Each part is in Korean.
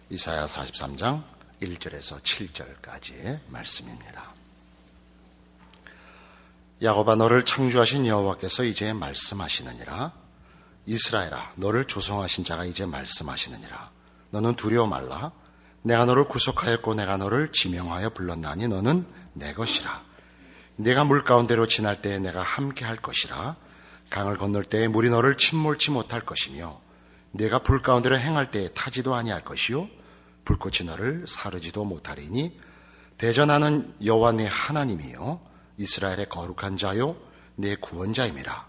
이사야 43장 1절에서 7절까지의 말씀입니다. 야곱아, 너를 창조하신 여호와께서 이제 말씀하시느니라. 이스라엘아, 너를 조성하신 자가 이제 말씀하시느니라. 너는 두려워 말라. 내가 너를 구속하였고 내가 너를 지명하여 불렀나니 너는 내 것이라. 내가 물 가운데로 지날 때에 내가 함께 할 것이라. 강을 건널 때에 물이 너를 침몰치 못할 것이며 내가 불 가운데로 행할 때에 타지도 아니할 것이요 불꽃이 너를 사르지도 못하리니 대전하는 여호와 네 하나님이요 이스라엘의 거룩한 자요 내 구원자임이라.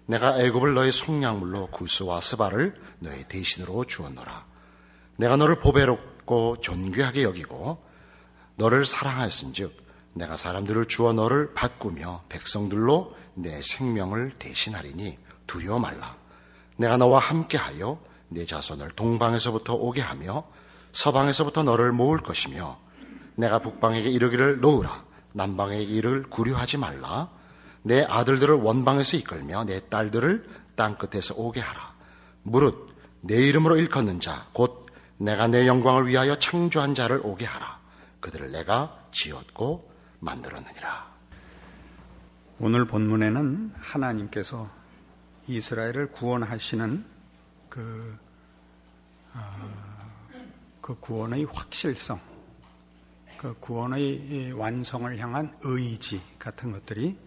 내가 애굽을 너의 속량물로 구스와 스바를 너의 대신으로 주었노라. 내가 너를 보배롭고 존귀하게 여기고 너를 사랑하였은즉 내가 사람들을 주어 너를 바꾸며 백성들로 내 생명을 대신하리니 두려워 말라. 내가 너와 함께하여 내 자손을 동방에서부터 오게 하며 서방에서부터 너를 모을 것이며 내가 북방에게 이르기를 놓으라. 남방에게 이르기를 구려하지 말라. 내 아들들을 원방에서 이끌며 내 딸들을 땅끝에서 오게 하라. 무릇 내 이름으로 일컫는 자 곧 내가 내 영광을 위하여 창조한 자를 오게 하라. 그들을 내가 지었고 만들었느니라. 오늘 본문에는 하나님께서 이스라엘을 구원하시는 그 구원의 확실성, 그 구원의 완성을 향한 의지 같은 것들이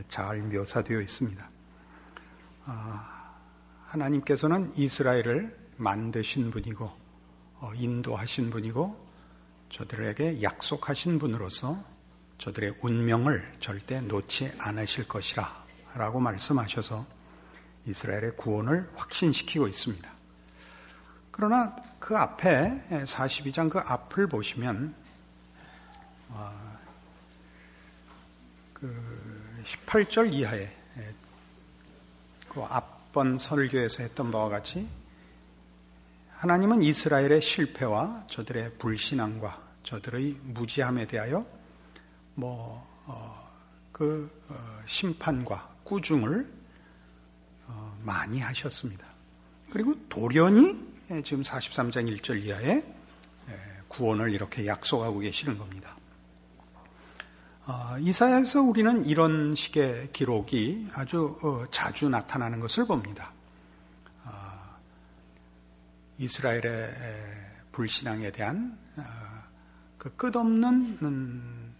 잘 묘사되어 있습니다. 하나님께서는 이스라엘을 만드신 분이고 인도하신 분이고 저들에게 약속하신 분으로서 저들의 운명을 절대 놓지 않으실 것이라 라고 말씀하셔서 이스라엘의 구원을 확신시키고 있습니다. 그러나 그 앞에 42장 그 앞을 보시면 그 18절 이하에 그 앞번 설교에서 했던 바와 같이 하나님은 이스라엘의 실패와 저들의 불신앙과 저들의 무지함에 대하여 심판과 꾸중을 많이 하셨습니다. 그리고 돌연히 지금 43장 1절 이하에 구원을 이렇게 약속하고 계시는 겁니다. 이사야에서 우리는 이런 식의 기록이 아주 자주 나타나는 것을 봅니다. 이스라엘의 불신앙에 대한 그 끝없는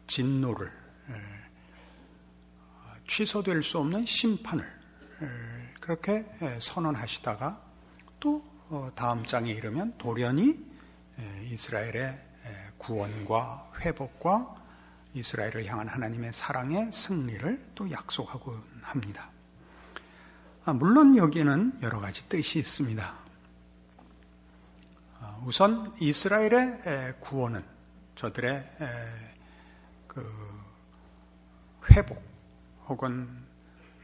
진노를 취소될 수 없는 심판을 그렇게 선언하시다가 또 다음 장에 이르면 돌연히 이스라엘의 구원과 회복과 이스라엘을 향한 하나님의 사랑의 승리를 또 약속하고 합니다. 물론 여기에는 여러 가지 뜻이 있습니다. 우선 이스라엘의 구원은 저들의 그 회복 혹은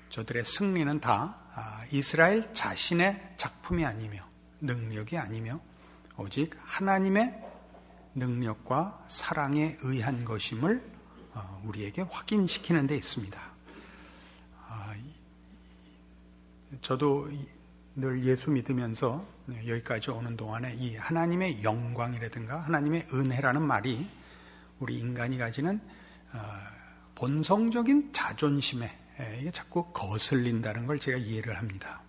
저들의 승리는 다 이스라엘 자신의 작품이 아니며 능력이 아니며 오직 하나님의 능력과 사랑에 의한 것임을 우리에게 확인시키는 데 있습니다. 저도 늘 예수 믿으면서 여기까지 오는 동안에 이 하나님의 영광이라든가 하나님의 은혜라는 말이 우리 인간이 가지는 본성적인 자존심에 이게 자꾸 거슬린다는 걸 제가 이해를 합니다.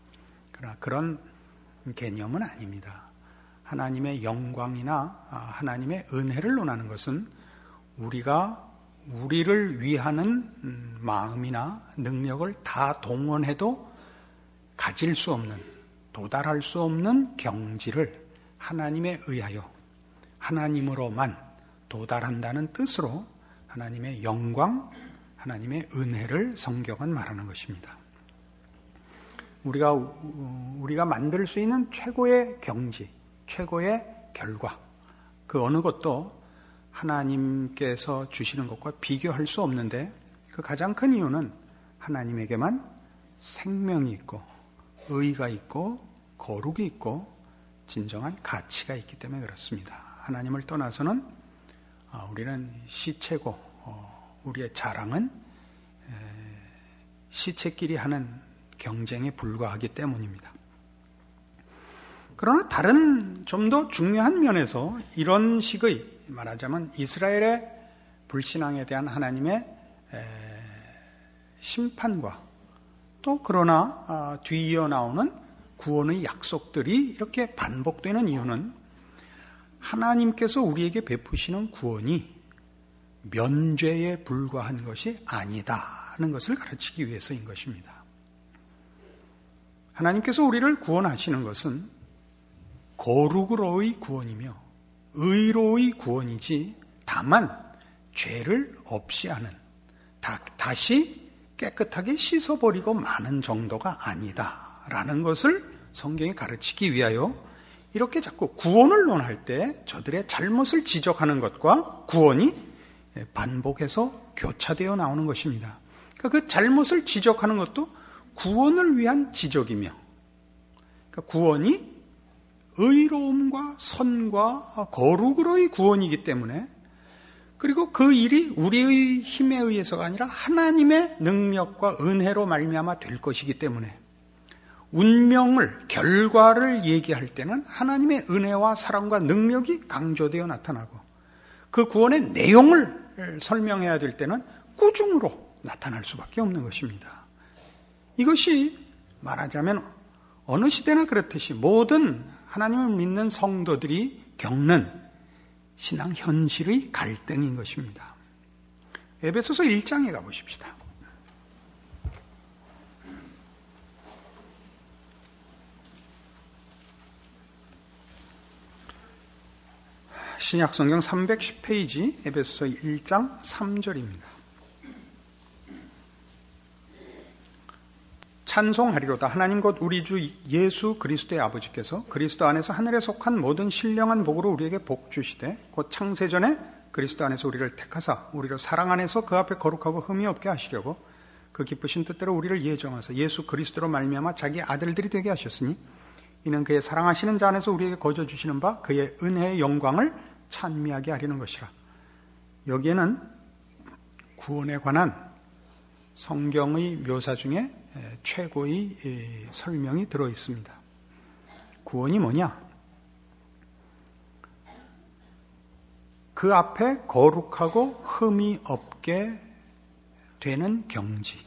그러나 그런 개념은 아닙니다. 하나님의 영광이나 하나님의 은혜를 논하는 것은 우리가 우리를 위하는 마음이나 능력을 다 동원해도 가질 수 없는, 도달할 수 없는 경지를 하나님에 의하여 하나님으로만 도달한다는 뜻으로 하나님의 영광, 하나님의 은혜를 성경은 말하는 것입니다. 우리가 만들 수 있는 최고의 경지, 최고의 결과, 그 어느 것도 하나님께서 주시는 것과 비교할 수 없는데 그 가장 큰 이유는 하나님에게만 생명이 있고 의가 있고 거룩이 있고 진정한 가치가 있기 때문에 그렇습니다. 하나님을 떠나서는 우리는 시체고 우리의 자랑은 시체끼리 하는 경쟁에 불과하기 때문입니다. 그러나 다른 좀 더 중요한 면에서 이런 식의 말하자면 이스라엘의 불신앙에 대한 하나님의 심판과 또 그러나 뒤이어 나오는 구원의 약속들이 이렇게 반복되는 이유는 하나님께서 우리에게 베푸시는 구원이 면죄에 불과한 것이 아니다는 것을 가르치기 위해서인 것입니다. 하나님께서 우리를 구원하시는 것은 거룩으로의 구원이며 의로의 구원이지 다만 죄를 없이 하는 다시 깨끗하게 씻어버리고 마는 정도가 아니다라는 것을 성경이 가르치기 위하여 이렇게 자꾸 구원을 논할 때 저들의 잘못을 지적하는 것과 구원이 반복해서 교차되어 나오는 것입니다. 그러니까 그 잘못을 지적하는 것도 구원을 위한 지적이며 그러니까 구원이 의로움과 선과 거룩으로의 구원이기 때문에 그리고 그 일이 우리의 힘에 의해서가 아니라 하나님의 능력과 은혜로 말미암아 될 것이기 때문에 운명을, 결과를 얘기할 때는 하나님의 은혜와 사랑과 능력이 강조되어 나타나고 그 구원의 내용을 설명해야 될 때는 꾸중으로 나타날 수밖에 없는 것입니다. 이것이 말하자면 어느 시대나 그렇듯이 모든 하나님을 믿는 성도들이 겪는 신앙 현실의 갈등인 것입니다. 에베소서 1장에 가보십시다. 신약성경 310페이지 에베소서 1장 3절입니다. 찬송하리로다. 하나님 곧 우리 주 예수 그리스도의 아버지께서 그리스도 안에서 하늘에 속한 모든 신령한 복으로 우리에게 복 주시되 곧 창세전에 그리스도 안에서 우리를 택하사 우리를 사랑 안에서 그 앞에 거룩하고 흠이 없게 하시려고 그 기쁘신 뜻대로 우리를 예정하사 예수 그리스도로 말미암아 자기 아들들이 되게 하셨으니 이는 그의 사랑하시는 자 안에서 우리에게 거저 주시는 바 그의 은혜의 영광을 찬미하게 하려는 것이라. 여기에는 구원에 관한 성경의 묘사 중에 최고의 설명이 들어 있습니다. 구원이 뭐냐? 그 앞에 거룩하고 흠이 없게 되는 경지.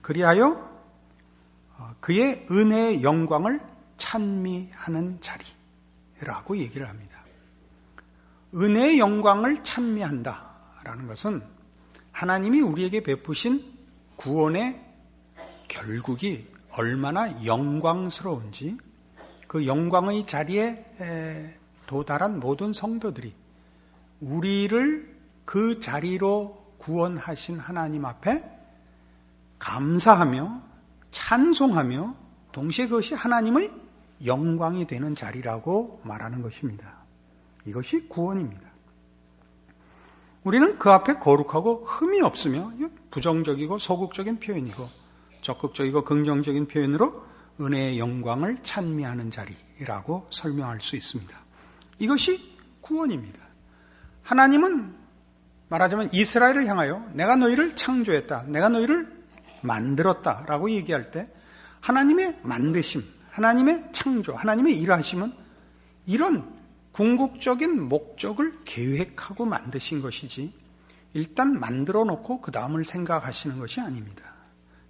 그리하여 그의 은혜의 영광을 찬미하는 자리라고 얘기를 합니다. 은혜의 영광을 찬미한다라는 것은 하나님이 우리에게 베푸신 구원의 결국이 얼마나 영광스러운지 그 영광의 자리에 도달한 모든 성도들이 우리를 그 자리로 구원하신 하나님 앞에 감사하며 찬송하며 동시에 그것이 하나님의 영광이 되는 자리라고 말하는 것입니다. 이것이 구원입니다. 우리는 그 앞에 거룩하고 흠이 없으며 부정적이고 소극적인 표현이고 적극적이고 긍정적인 표현으로 은혜의 영광을 찬미하는 자리라고 설명할 수 있습니다. 이것이 구원입니다. 하나님은 말하자면 이스라엘을 향하여 내가 너희를 창조했다, 내가 너희를 만들었다라고 얘기할 때 하나님의 만드심, 하나님의 창조, 하나님의 일하심은 이런 궁극적인 목적을 계획하고 만드신 것이지 일단 만들어 놓고 그 다음을 생각하시는 것이 아닙니다.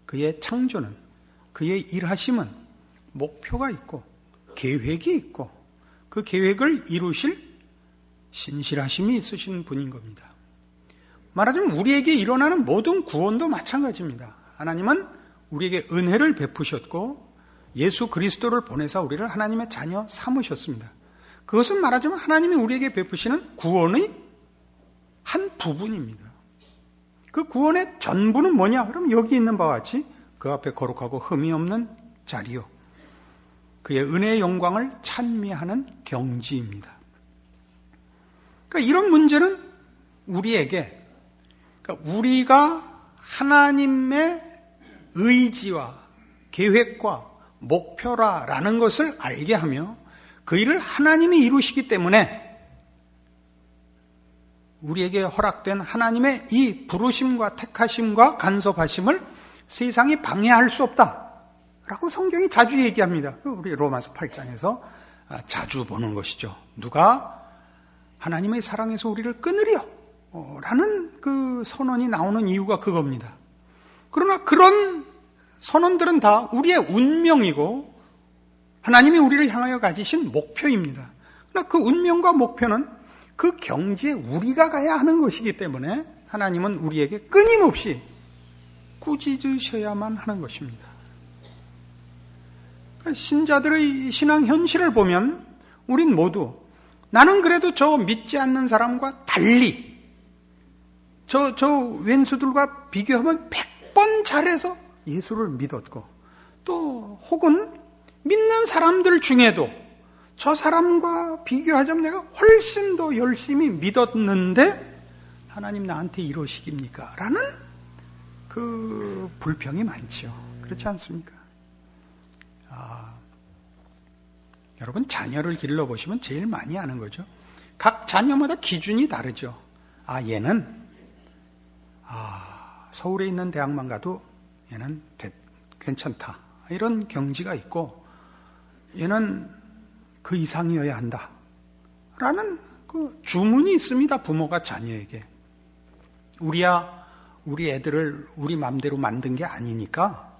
그의 창조는, 그의 일하심은 목표가 있고 계획이 있고 그 계획을 이루실 신실하심이 있으신 분인 겁니다. 말하자면 우리에게 일어나는 모든 구원도 마찬가지입니다. 하나님은 우리에게 은혜를 베푸셨고 예수 그리스도를 보내사 우리를 하나님의 자녀 삼으셨습니다. 그것은 말하자면 하나님이 우리에게 베푸시는 구원의 한 부분입니다. 그 구원의 전부는 뭐냐? 그럼 여기 있는 바와 같이 그 앞에 거룩하고 흠이 없는 자리요, 그의 은혜의 영광을 찬미하는 경지입니다. 그러니까 이런 문제는 우리에게, 그러니까 우리가 하나님의 의지와 계획과 목표라는 것을 알게 하며 그 일을 하나님이 이루시기 때문에 우리에게 허락된 하나님의 이 부르심과 택하심과 간섭하심을 세상이 방해할 수 없다. 라고 성경이 자주 얘기합니다. 우리 로마서 8장에서 자주 보는 것이죠. 누가 하나님의 사랑에서 우리를 끊으려 라는 그 선언이 나오는 이유가 그겁니다. 그러나 그런 선언들은 다 우리의 운명이고 하나님이 우리를 향하여 가지신 목표입니다. 그러나 그 운명과 목표는 그 경지에 우리가 가야 하는 것이기 때문에 하나님은 우리에게 끊임없이 꾸짖으셔야만 하는 것입니다. 신자들의 신앙 현실을 보면 우린 모두 나는 그래도 저 믿지 않는 사람과 달리 저 왼수들과 비교하면 100번 잘해서 예수를 믿었고 또 혹은 믿는 사람들 중에도 저 사람과 비교하자면 내가 훨씬 더 열심히 믿었는데 하나님 나한테 이러시깁니까? 라는 그 불평이 많죠. 그렇지 않습니까? 여러분 자녀를 길러보시면 제일 많이 아는 거죠. 각 자녀마다 기준이 다르죠. 얘는 서울에 있는 대학만 가도 얘는 괜찮다. 이런 경지가 있고 얘는 그 이상이어야 한다. 라는 그 주문이 있습니다. 부모가 자녀에게. 우리 애들을 우리 마음대로 만든 게 아니니까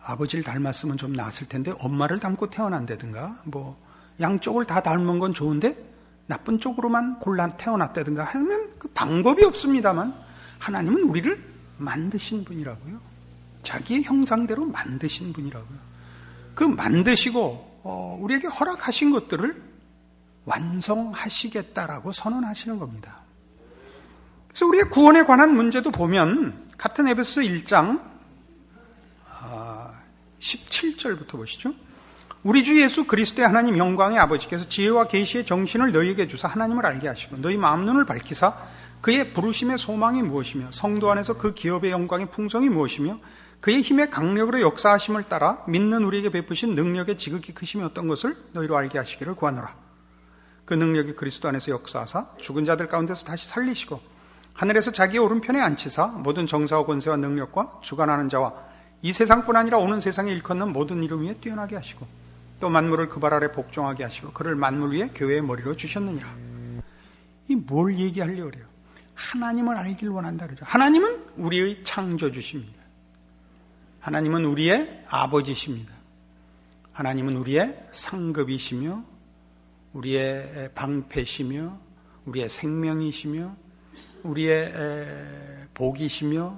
아버지를 닮았으면 좀 나았을 텐데 엄마를 닮고 태어난다든가 뭐 양쪽을 다 닮은 건 좋은데 나쁜 쪽으로만 골라 태어났다든가 하면 그 방법이 없습니다만 하나님은 우리를 만드신 분이라고요. 자기의 형상대로 만드신 분이라고요. 그 만드시고 우리에게 허락하신 것들을 완성하시겠다라고 선언하시는 겁니다. 그래서 우리의 구원에 관한 문제도 보면 같은 에베소 1장 17절부터 보시죠. 우리 주 예수 그리스도의 하나님 영광의 아버지께서 지혜와 계시의 정신을 너희에게 주사 하나님을 알게 하시고 너희 마음 눈을 밝히사 그의 부르심의 소망이 무엇이며 성도 안에서 그 기업의 영광의 풍성이 무엇이며 그의 힘의 강력으로 역사하심을 따라 믿는 우리에게 베푸신 능력의 지극히 크심이 어떤 것을 너희로 알게 하시기를 구하노라. 그 능력이 그리스도 안에서 역사하사 죽은 자들 가운데서 다시 살리시고 하늘에서 자기의 오른편에 앉히사 모든 정사와 권세와 능력과 주관하는 자와 이 세상뿐 아니라 오는 세상에 일컫는 모든 이름 위에 뛰어나게 하시고 또 만물을 그 발 아래 복종하게 하시고 그를 만물 위에 교회의 머리로 주셨느니라. 이 뭘 얘기하려고 그래요? 하나님을 알길 원한다 그러죠. 하나님은 우리의 창조주십니다. 하나님은 우리의 아버지십니다. 하나님은 우리의 상급이시며 우리의 방패시며 우리의 생명이시며 우리의 복이시며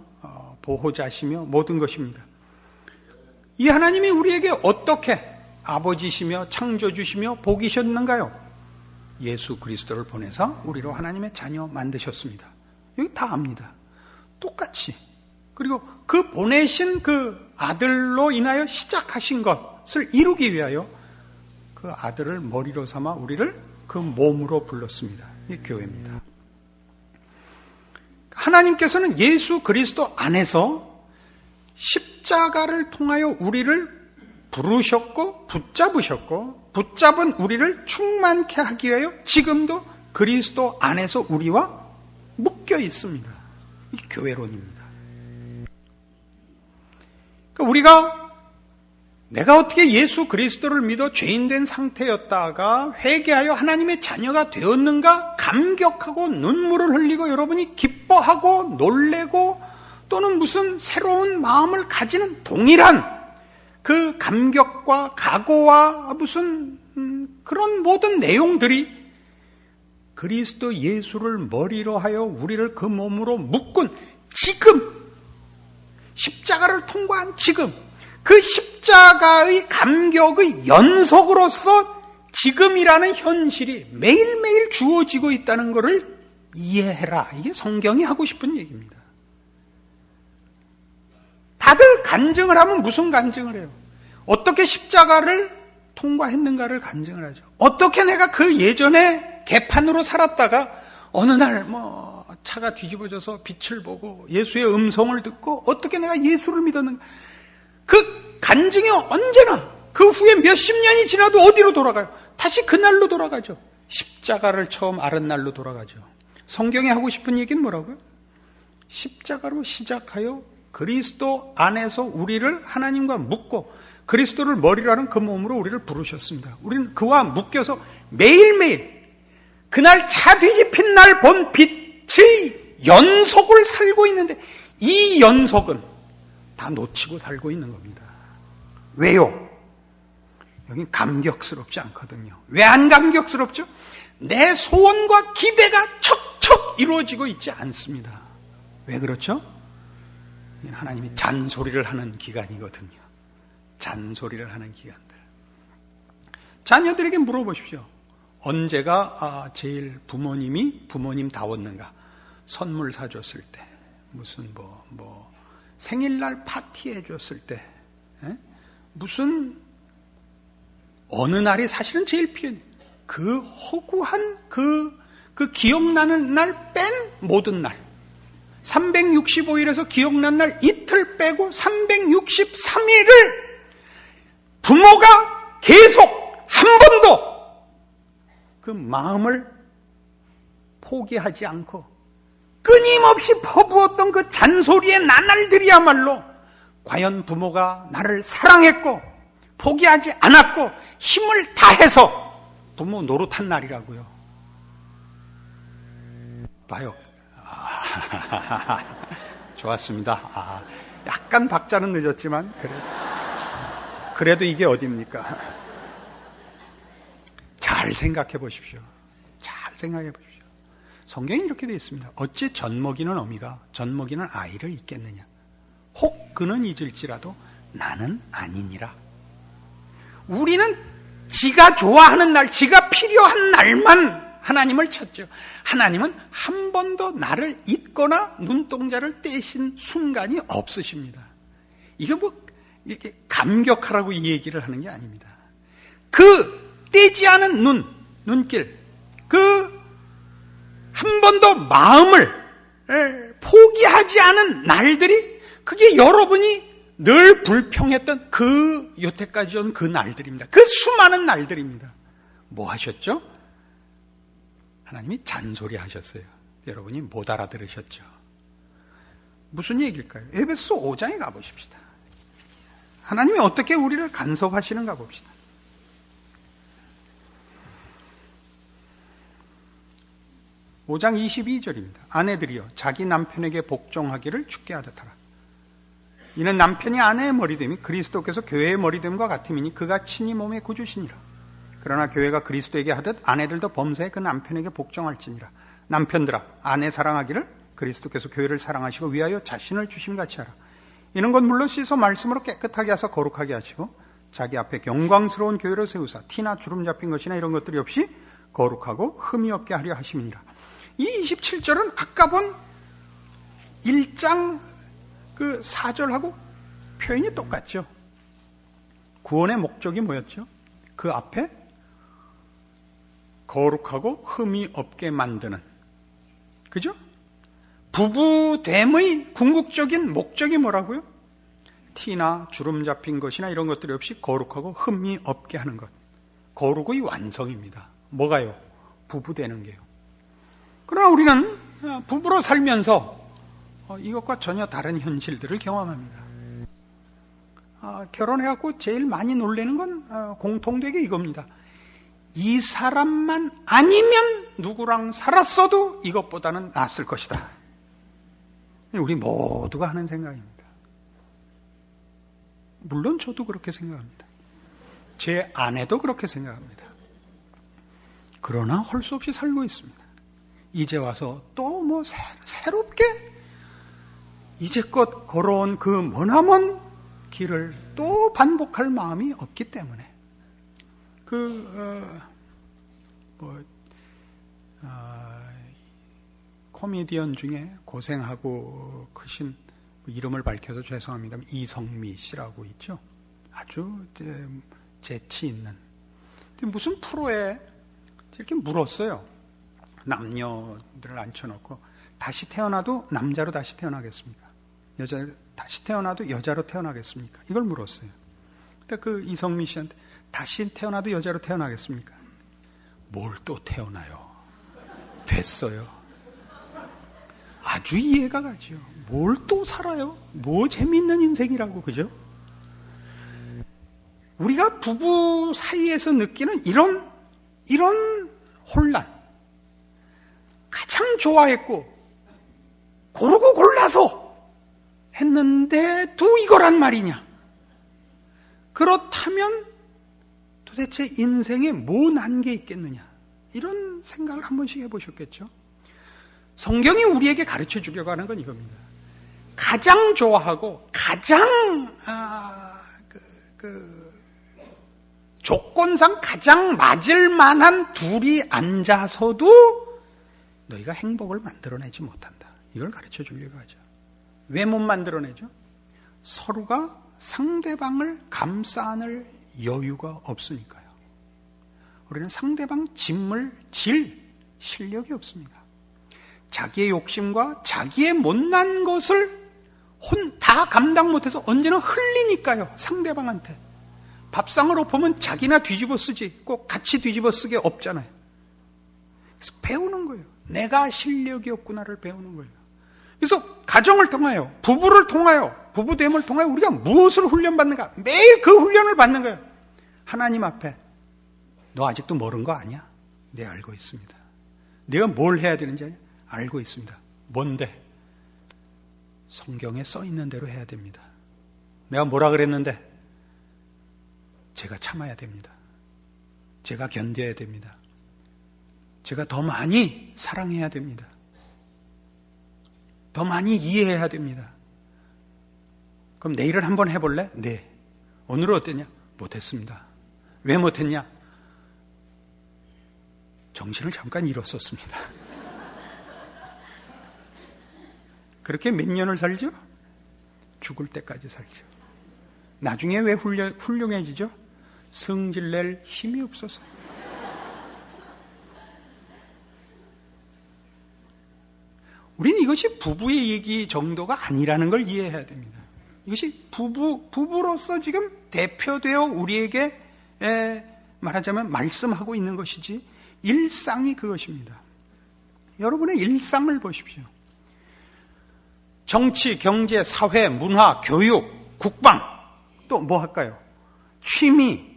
보호자시며 모든 것입니다. 이 하나님이 우리에게 어떻게 아버지시며 창조주시며 복이셨는가요? 예수 그리스도를 보내서 우리로 하나님의 자녀 만드셨습니다. 여기 다 압니다. 똑같이. 그리고 그 보내신 그 아들로 인하여 시작하신 것을 이루기 위하여 그 아들을 머리로 삼아 우리를 그 몸으로 불렀습니다. 이게 교회입니다. 하나님께서는 예수 그리스도 안에서 십자가를 통하여 우리를 부르셨고 붙잡으셨고 붙잡은 우리를 충만케 하기 위하여 지금도 그리스도 안에서 우리와 묶여 있습니다. 이 교회론입니다. 그러니까 우리가 내가 어떻게 예수 그리스도를 믿어 죄인된 상태였다가 회개하여 하나님의 자녀가 되었는가 감격하고 눈물을 흘리고 여러분이 기뻐하고 놀래고 또는 무슨 새로운 마음을 가지는 동일한 그 감격과 각오와 무슨 그런 모든 내용들이 그리스도 예수를 머리로 하여 우리를 그 몸으로 묶은 지금 십자가를 통과한 지금 그 십자가의 감격의 연속으로서 지금이라는 현실이 매일매일 주어지고 있다는 것을 이해해라. 이게 성경이 하고 싶은 얘기입니다. 다들 간증을 하면 무슨 간증을 해요? 어떻게 십자가를 통과했는가를 간증을 하죠. 어떻게 내가 그 예전에 개판으로 살았다가 어느 날 차가 뒤집어져서 빛을 보고 예수의 음성을 듣고 어떻게 내가 예수를 믿었는가. 그 간증이 언제나 그 후에 몇십 년이 지나도 어디로 돌아가요? 다시 그날로 돌아가죠. 십자가를 처음 앓은 날로 돌아가죠. 성경이 하고 싶은 얘기는 뭐라고요? 십자가로 시작하여 그리스도 안에서 우리를 하나님과 묶고 그리스도를 머리로 하는 그 몸으로 우리를 부르셨습니다. 우리는 그와 묶여서 매일매일 그날 차 뒤집힌 날 본 빛의 연속을 살고 있는데 이 연속은 다 놓치고 살고 있는 겁니다. 왜요? 여긴 감격스럽지 않거든요. 왜 안 감격스럽죠? 내 소원과 기대가 척척 이루어지고 있지 않습니다. 왜 그렇죠? 하나님이 잔소리를 하는 기간이거든요. 잔소리를 하는 기간들. 자녀들에게 물어보십시오. 언제가 제일 부모님다웠는가? 선물 사줬을 때, 무슨 생일날 파티해 줬을 때, 무슨 어느 날이 사실은 제일 필요해. 그 허구한 그 기억나는 날 뺀 모든 날. 365일에서 기억난 날 이틀 빼고 363일을 부모가 계속 한 번도 그 마음을 포기하지 않고 끊임없이 퍼부었던 그 잔소리의 나날들이야말로 과연 부모가 나를 사랑했고 포기하지 않았고 힘을 다해서 부모 노릇한 날이라고요. 봐요. 좋았습니다. 약간 박자는 늦었지만 그래도 이게 어딥니까? 잘 생각해 보십시오. 잘 생각해 보십시오. 성경이 이렇게 되어 있습니다. 어찌 젖먹이는 어미가 젖먹이는 아이를 잊겠느냐? 혹 그는 잊을지라도 나는 아니니라. 우리는 지가 좋아하는 날, 지가 필요한 날만 하나님을 찾죠. 하나님은 한 번도 나를 잊거나 눈동자를 떼신 순간이 없으십니다. 이게 이렇게 감격하라고 이 얘기를 하는 게 아닙니다. 그 떼지 않은 눈길, 한 번도 마음을 포기하지 않은 날들이 그게 여러분이 늘 불평했던 여태까지 온 그 날들입니다. 그 수많은 날들입니다. 뭐 하셨죠? 하나님이 잔소리 하셨어요. 여러분이 못 알아들으셨죠. 무슨 얘기일까요? 에베소 5장에 가보십시다. 하나님이 어떻게 우리를 간섭하시는가 봅시다. (5장 22절입니다) 아내들이여 자기 남편에게 복종하기를 주께 하듯하라. 이는 남편이 아내의 머리됨이 그리스도께서 교회의 머리됨과 같음이니 그가 친히 몸의 구주시니라. 그러나 교회가 그리스도에게 하듯 아내들도 범사에 그 남편에게 복종할지니라. 남편들아 아내 사랑하기를 그리스도께서 교회를 사랑하시고 위하여 자신을 주심같이 하라. 이는 곧 물로 씻어 말씀으로 깨끗하게 하사 거룩하게 하시고 자기 앞에 영광스러운 교회를 세우사 티나 주름 잡힌 것이나 이런 것들이 없이 거룩하고 흠이 없게 하려 하심이니라. 이 27절은 아까 본 1장 4절하고 표현이 똑같죠. 구원의 목적이 뭐였죠? 그 앞에 거룩하고 흠이 없게 만드는, 그죠? 부부됨의 궁극적인 목적이 뭐라고요? 티나 주름 잡힌 것이나 이런 것들이 없이 거룩하고 흠이 없게 하는 것. 거룩의 완성입니다. 뭐가요? 부부되는 게요. 그러나 우리는 부부로 살면서 이것과 전혀 다른 현실들을 경험합니다. 결혼해갖고 제일 많이 놀라는 건 공통되게 이겁니다. 이 사람만 아니면 누구랑 살았어도 이것보다는 낫을 것이다. 우리 모두가 하는 생각입니다. 물론 저도 그렇게 생각합니다. 제 아내도 그렇게 생각합니다. 그러나 할 수 없이 살고 있습니다. 이제 와서 또 새롭게 이제껏 걸어온 그 머나먼 길을 또 반복할 마음이 없기 때문에 코미디언 중에 고생하고 크신 이름을 밝혀서 죄송합니다. 이성미 씨라고 있죠. 아주 재치 있는. 무슨 프로에 이렇게 물었어요. 남녀들을 앉혀놓고 다시 태어나도 남자로 다시 태어나겠습니까? 다시 태어나도 여자로 태어나겠습니까? 이걸 물었어요. 근데 그 이성미 씨한테 다시 태어나도 여자로 태어나겠습니까? 뭘 또 태어나요? 됐어요. 아주 이해가 가죠. 뭘 또 살아요? 뭐 재미있는 인생이라고, 그죠? 우리가 부부 사이에서 느끼는 이런 혼란, 가장 좋아했고 고르고 골라서 했는데도 이거란 말이냐? 그렇다면 도대체 인생에 뭐 난 게 있겠느냐? 이런 생각을 한 번씩 해보셨겠죠? 성경이 우리에게 가르쳐 주려고 하는 건 이겁니다. 가장 좋아하고 가장 조건상 가장 맞을 만한 둘이 앉아서도 너희가 행복을 만들어내지 못한다. 이걸 가르쳐 주려고 하죠. 왜 못 만들어내죠? 서로가 상대방을 감싸 안을 여유가 없으니까요. 우리는 상대방 짐을 질 실력이 없습니다. 자기의 욕심과 자기의 못난 것을 다 감당 못해서 언제나 흘리니까요. 상대방한테. 밥상을 엎으면 자기나 뒤집어 쓰지 꼭 같이 뒤집어 쓰게 없잖아요. 그래서 배우는 거예요. 내가 실력이 없구나를 배우는 거예요. 그래서 가정을 통하여, 부부를 통하여, 부부됨을 통하여 우리가 무엇을 훈련받는가? 매일 그 훈련을 받는 거예요. 하나님 앞에 너 아직도 모르는 거 아니야? 네, 알고 있습니다. 내가 뭘 해야 되는지 알고 있습니다. 뭔데? 성경에 써 있는 대로 해야 됩니다. 내가 뭐라 그랬는데? 제가 참아야 됩니다. 제가 견뎌야 됩니다. 제가 더 많이 사랑해야 됩니다. 더 많이 이해해야 됩니다. 그럼 내일은 한번 해볼래? 네. 오늘은 어땠냐? 못했습니다. 왜 못했냐? 정신을 잠깐 잃었었습니다. 그렇게 몇 년을 살죠? 죽을 때까지 살죠. 나중에 왜 훌륭해지죠? 성질낼 힘이 없어서. 우리는 이것이 부부의 얘기 정도가 아니라는 걸 이해해야 됩니다. 이것이 부부로서 지금 대표되어 우리에게 말하자면 말씀하고 있는 것이지 일상이 그것입니다. 여러분의 일상을 보십시오. 정치, 경제, 사회, 문화, 교육, 국방, 또 뭐 할까요? 취미,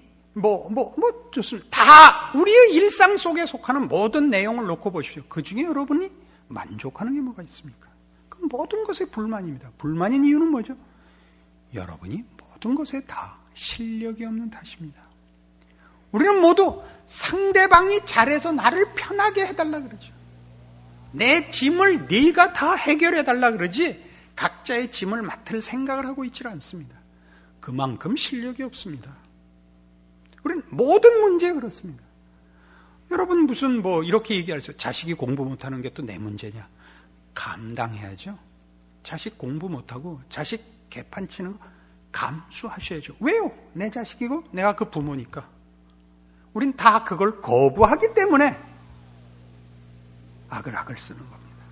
좋습니다. 다 우리의 일상 속에 속하는 모든 내용을 놓고 보십시오. 그 중에 여러분이 만족하는 게 뭐가 있습니까? 그 모든 것에 불만입니다. 불만인 이유는 뭐죠? 여러분이 모든 것에 다 실력이 없는 탓입니다. 우리는 모두 상대방이 잘해서 나를 편하게 해달라 그러죠. 내 짐을 네가 다 해결해달라 그러지 각자의 짐을 맡을 생각을 하고 있지 않습니다. 그만큼 실력이 없습니다. 우리는 모든 문제에 그렇습니다. 여러분 무슨 이렇게 얘기할 수, 자식이 공부 못하는 게 또 내 문제냐? 감당해야죠. 자식 공부 못하고 자식 개판치는 거 감수하셔야죠. 왜요? 내 자식이고 내가 그 부모니까. 우린 다 그걸 거부하기 때문에 악을 쓰는 겁니다.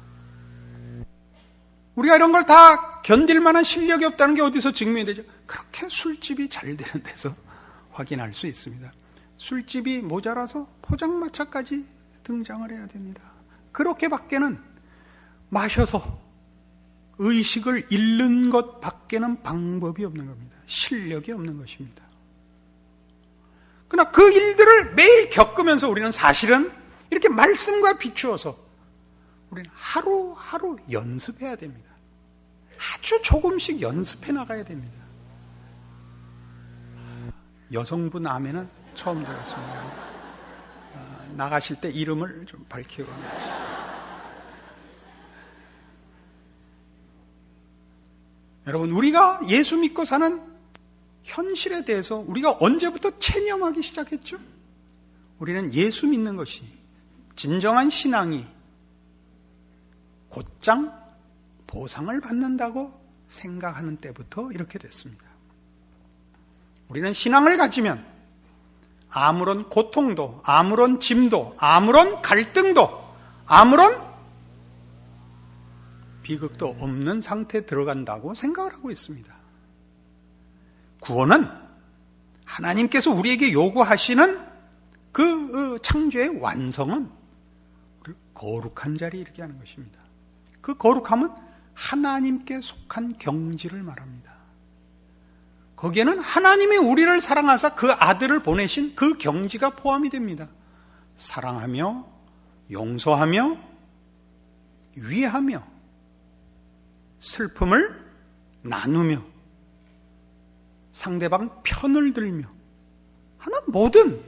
우리가 이런 걸 다 견딜 만한 실력이 없다는 게 어디서 증명이 되죠? 그렇게 술집이 잘 되는 데서 확인할 수 있습니다. 술집이 모자라서 포장마차까지 등장을 해야 됩니다. 그렇게밖에는 마셔서 의식을 잃는 것 밖에는 방법이 없는 겁니다. 실력이 없는 것입니다. 그러나 그 일들을 매일 겪으면서 우리는 사실은 이렇게 말씀과 비추어서 우리는 하루하루 연습해야 됩니다. 아주 조금씩 연습해 나가야 됩니다. 여성분 아멘은 처음 들었습니다. 나가실 때 이름을 좀 밝히고 여러분, 우리가 예수 믿고 사는 현실에 대해서 우리가 언제부터 체념하기 시작했죠? 우리는 예수 믿는 것이 진정한 신앙이 곧장 보상을 받는다고 생각하는 때부터 이렇게 됐습니다. 우리는 신앙을 가지면 아무런 고통도, 아무런 짐도, 아무런 갈등도, 아무런 비극도 없는 상태에 들어간다고 생각을 하고 있습니다. 구원은 하나님께서 우리에게 요구하시는 그 창조의 완성은 거룩한 자리에 이르게 하는 것입니다. 그 거룩함은 하나님께 속한 경지를 말합니다. 거기에는 하나님이 우리를 사랑하사 그 아들을 보내신 그 경지가 포함이 됩니다. 사랑하며 용서하며 위하며 슬픔을 나누며 상대방 편을 들며 하는 모든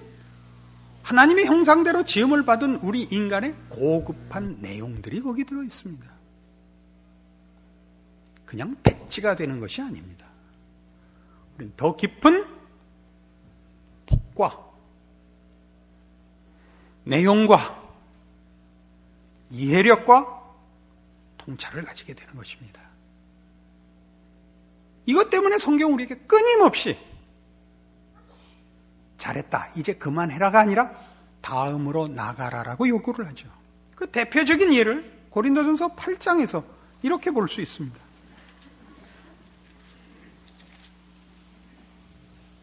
하나님의 형상대로 지음을 받은 우리 인간의 고급한 내용들이 거기 들어 있습니다. 그냥 백지가 되는 것이 아닙니다. 우리는 더 깊은 폭과 내용과 이해력과 통찰을 가지게 되는 것입니다. 이것 때문에 성경은 우리에게 끊임없이 잘했다, 이제 그만해라가 아니라 다음으로 나가라라고 요구를 하죠. 그 대표적인 예를 고린도전서 8장에서 이렇게 볼 수 있습니다.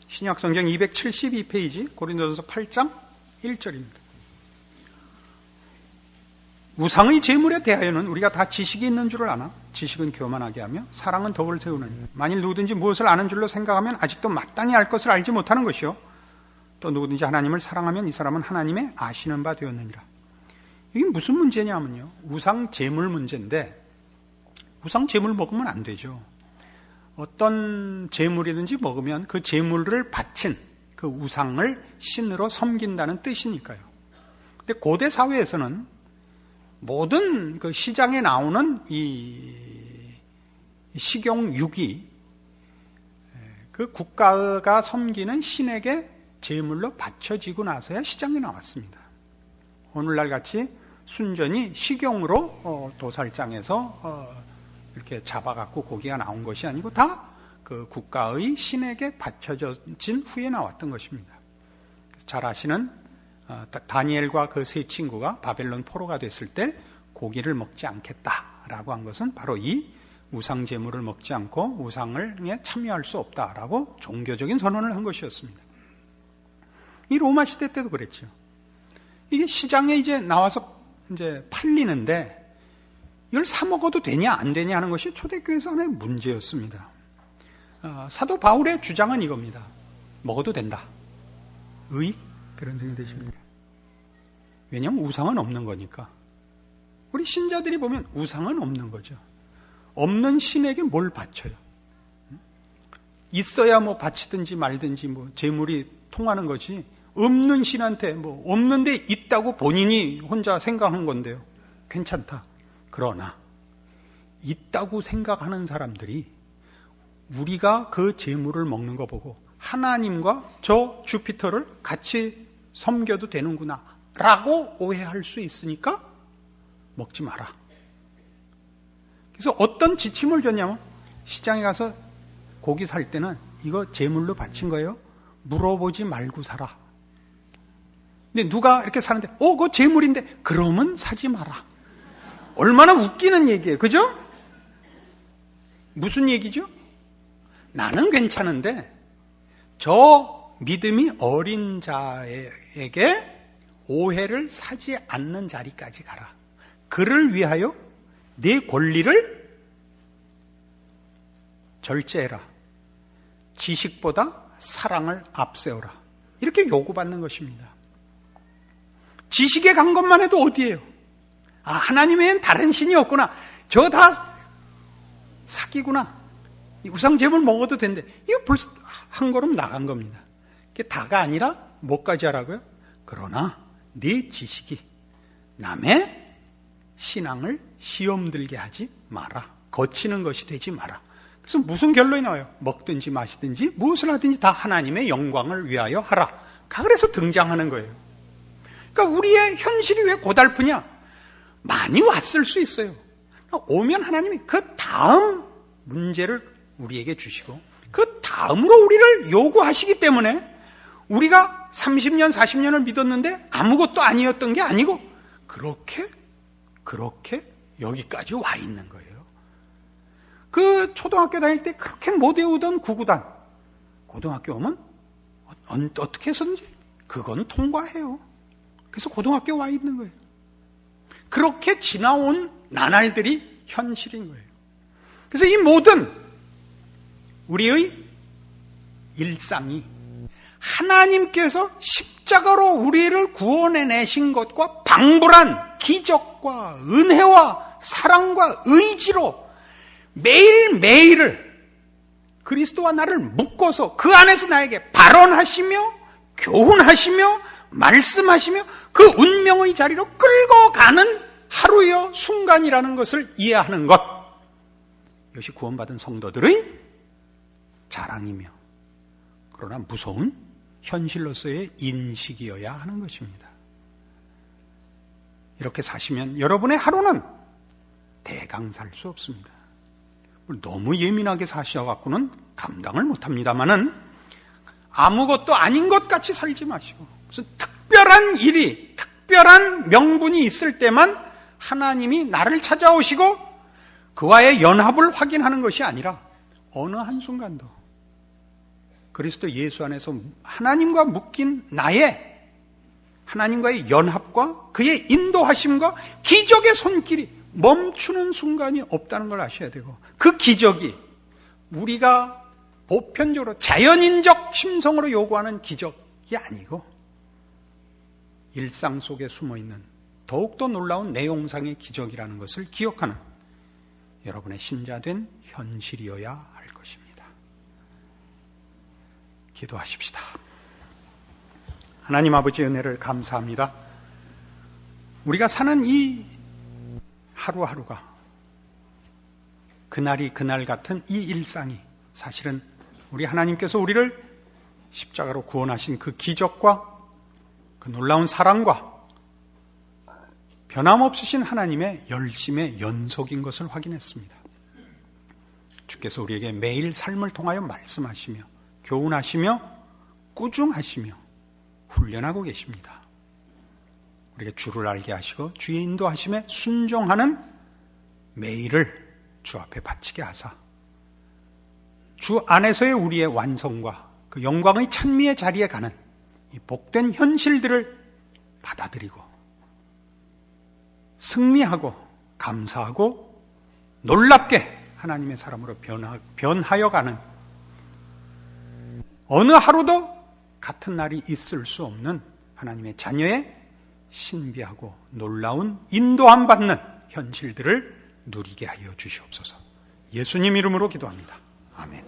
신약성경 272페이지 고린도전서 8장 1절입니다. 우상의 제물에 대하여는 우리가 다 지식이 있는 줄을 아나 지식은 교만하게 하며 사랑은 덕을 세우느니 만일 누구든지 무엇을 아는 줄로 생각하면 아직도 마땅히 알 것을 알지 못하는 것이요 또 누구든지 하나님을 사랑하면 이 사람은 하나님의 아시는 바 되었느니라. 이게 무슨 문제냐면요, 우상 제물 문제인데 우상 제물 먹으면 안 되죠. 어떤 제물이든지 먹으면 그 제물을 바친 그 우상을 신으로 섬긴다는 뜻이니까요. 근데 고대 사회에서는 모든 그 시장에 나오는 이 식용육이 그 국가가 섬기는 신에게 제물로 바쳐지고 나서야 시장에 나왔습니다. 오늘날 같이 순전히 식용으로 도살장에서 이렇게 잡아갖고 고기가 나온 것이 아니고 다 그 국가의 신에게 바쳐진 후에 나왔던 것입니다. 잘 아시는 다니엘과 그 세 친구가 바벨론 포로가 됐을 때 고기를 먹지 않겠다라고 한 것은 바로 이 우상 제물을 먹지 않고 우상에 참여할 수 없다라고 종교적인 선언을 한 것이었습니다. 이 로마 시대 때도 그랬죠. 이게 시장에 이제 나와서 이제 팔리는데 이걸 사 먹어도 되냐 안 되냐 하는 것이 초대교회에서 하나의 문제였습니다. 사도 바울의 주장은 이겁니다. 먹어도 된다. 그런 생각이 드십니까? 왜냐하면 우상은 없는 거니까. 우리 신자들이 보면 우상은 없는 거죠. 없는 신에게 뭘 바쳐요? 있어야 뭐 바치든지 말든지 뭐 재물이 통하는 거지. 없는 신한테 뭐 없는데 있다고 본인이 혼자 생각한 건데요. 괜찮다. 그러나 있다고 생각하는 사람들이 우리가 그 재물을 먹는 거 보고 하나님과 저 주피터를 같이 섬겨도 되는구나 라고 오해할 수 있으니까 먹지 마라. 그래서 어떤 지침을 줬냐면 시장에 가서 고기 살 때는 이거 제물로 바친 거예요? 물어보지 말고 사라. 근데 누가 이렇게 사는데 그거 제물인데 그러면 사지 마라. 얼마나 웃기는 얘기예요. 그죠? 무슨 얘기죠? 나는 괜찮은데 저 믿음이 어린 자에게 오해를 사지 않는 자리까지 가라. 그를 위하여 네 권리를 절제해라. 지식보다 사랑을 앞세워라. 이렇게 요구받는 것입니다. 지식에 간 것만 해도 어디예요? 하나님 외엔 다른 신이 없구나. 저 다 사기구나. 우상 제물 먹어도 된대. 이거 벌써 한 걸음 나간 겁니다. 그게 다가 아니라 뭐까지 하라고요? 그러나 네 지식이 남의 신앙을 시험 들게 하지 마라. 거치는 것이 되지 마라. 그래서 무슨 결론이 나와요? 먹든지 마시든지 무엇을 하든지 다 하나님의 영광을 위하여 하라. 그래서 등장하는 거예요. 그러니까 우리의 현실이 왜 고달프냐? 많이 왔을 수 있어요. 오면 하나님이 그 다음 문제를 우리에게 주시고 그 다음으로 우리를 요구하시기 때문에 우리가 30년, 40년을 믿었는데 아무것도 아니었던 게 아니고 그렇게 여기까지 와 있는 거예요. 그 초등학교 다닐 때 그렇게 못 외우던 구구단 고등학교 오면 어떻게 해서든지 그건 통과해요. 그래서 고등학교 와 있는 거예요. 그렇게 지나온 나날들이 현실인 거예요. 그래서 이 모든 우리의 일상이 하나님께서 십자가로 우리를 구원해내신 것과 방불한 기적과 은혜와 사랑과 의지로 매일매일을 그리스도와 나를 묶어서 그 안에서 나에게 발언하시며 교훈하시며 말씀하시며 그 운명의 자리로 끌고 가는 하루여 순간이라는 것을 이해하는 것, 이것이 구원받은 성도들의 자랑이며 그러나 무서운 현실로서의 인식이어야 하는 것입니다. 이렇게 사시면 여러분의 하루는 대강 살 수 없습니다. 너무 예민하게 사셔갖고는 감당을 못합니다만은 아무것도 아닌 것 같이 살지 마시고 무슨 특별한 일이, 특별한 명분이 있을 때만 하나님이 나를 찾아오시고 그와의 연합을 확인하는 것이 아니라 어느 한순간도 그리스도 예수 안에서 하나님과 묶인 나의 하나님과의 연합과 그의 인도하심과 기적의 손길이 멈추는 순간이 없다는 걸 아셔야 되고, 그 기적이 우리가 보편적으로 자연인적 심성으로 요구하는 기적이 아니고 일상 속에 숨어있는 더욱더 놀라운 내용상의 기적이라는 것을 기억하는 여러분의 신자된 현실이어야 할 것입니다. 기도하십시다. 하나님 아버지 은혜를 감사합니다. 우리가 사는 이 하루하루가 그날이 그날 같은 이 일상이 사실은 우리 하나님께서 우리를 십자가로 구원하신 그 기적과 그 놀라운 사랑과 변함없으신 하나님의 열심의 연속인 것을 확인했습니다. 주께서 우리에게 매일 삶을 통하여 말씀하시며 교훈하시며 꾸중하시며 훈련하고 계십니다. 우리에게 주를 알게 하시고 주의 인도하심에 순종하는 매일을 주 앞에 바치게 하사 주 안에서의 우리의 완성과 그 영광의 찬미의 자리에 가는 이 복된 현실들을 받아들이고 승리하고 감사하고 놀랍게 하나님의 사람으로 변하여 가는, 어느 하루도 같은 날이 있을 수 없는 하나님의 자녀의 신비하고 놀라운 인도함 받는 현실들을 누리게 하여 주시옵소서. 예수님 이름으로 기도합니다. 아멘.